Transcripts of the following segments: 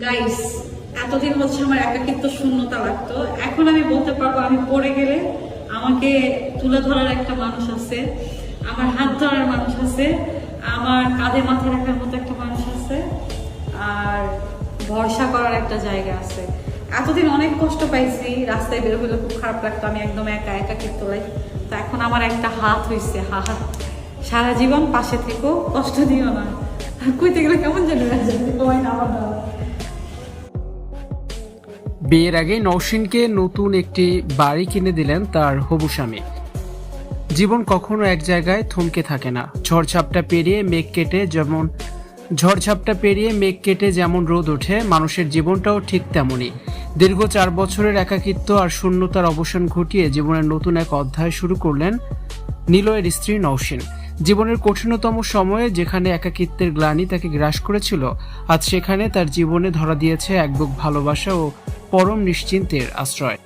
Guys, এতদিন হচ্ছে আমার একাকিত্ব শূন্যতা লাগতো। এখন আমি বলতে পারবো আমি পড়ে গেলে আমাকে তুলে ধরার একটা মানুষ আছে, আমার হাত ধরার মানুষ আছে, আমার কাঁধে মাথা রাখার মতো একটা মানুষ আছে, আর ভরসা করার একটা জায়গা আছে। এতদিন অনেক কষ্ট পাইছি, রাস্তায় বের হলে খুব খারাপ লাগতো, আমি একদম একাকিত্ব লাইক। তো এখন আমার একটা হাত হয়েছে, হাত। সারা জীবন পাশে থেকো, কষ্ট দিও না। কইতে গেলে কেমন জানি না আমার দাও। বিয়ের আগে নওশীনকে নতুন একটি বাড়ি কিনে দিলেন তার হবু স্বামী। জীবন কখনো এক জায়গায় থমকে থাকে না। ঝড়ঝাপটা পেরিয়ে মেঘ কেটে যেমন রোদ ওঠে, মানুষের জীবনটাও ঠিক তেমনই। দীর্ঘ 4 বছরের একাকিত্ব আর শূন্যতার অবসান ঘটিয়ে জীবনের নতুন এক অধ্যায় শুরু করলেন নিলয়ের স্ত্রী নওশীন। জীবনের কঠিনতম সময়ে যেখানে একাকিত্বের গ্লানি তাকে গ্রাস করেছিল, আজ সেখানে তার জীবনে ধরা দিয়েছে এক বুক ভালোবাসা ও পরম নিশ্চিন্তের আশ্রয়।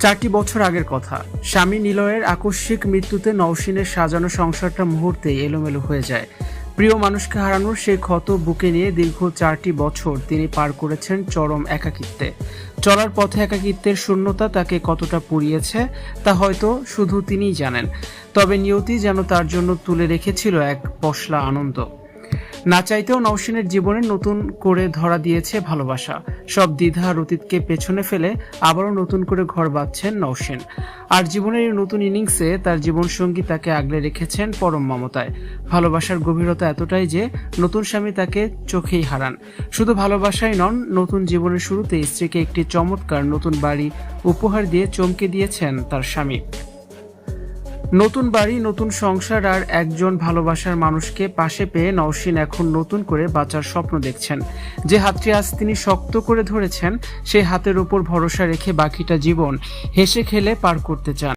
4টি বছর আগের কথা। স্বামী নিলয়ের আকস্মিক মৃত্যুতে নওশীনের সাজানো সংসারটা মুহূর্তেই এলোমেলো হয়ে যায়। প্রিয় মানুষকে হারানোর সেই ক্ষত বুকে নিয়ে দীর্ঘ 4টি বছর তিনি পার করেছেন চরম একাকিত্বে। চলার পথে একাকিত্বের শূন্যতা তাকে কতটা পুড়িয়েছে তা হয়তো শুধু তিনিই জানেন। তবে নিয়তি যেন তার জন্য তুলে রেখেছিল এক পশলা আনন্দ। না চাইতেও নওশীনের জীবনে নতুন করে ধরা দিয়েছে ভালোবাসা। সব দ্বিধা আর অতীতকে পেছনে ফেলে আবারও নতুন করে ঘর বাঁধছেন নওশীন। আর জীবনের এই নতুন ইনিংসে তার জীবনসঙ্গী তাকে আগলে রেখেছেন পরম মমতায়। ভালোবাসার গভীরতা এতটাই যে নতুন স্বামী তাকে চোখেই হারান। শুধু ভালোবাসাই নন, নতুন জীবনের শুরুতে স্ত্রীকে একটি চমৎকার নতুন বাড়ি উপহার দিয়ে চমকে দিয়েছেন তার স্বামী। নতুন বাড়ি, নতুন সংসার আর একজন ভালোবাসার মানুষকে পাশে পেয়ে নওশীন এখন নতুন করে বাঁচার স্বপ্ন দেখছেন। যে হাতটি আজ তিনি শক্ত করে ধরেছেন, সেই হাতের উপর ভরসা রেখে বাকিটা জীবন হেসে খেলে পার করতে চান।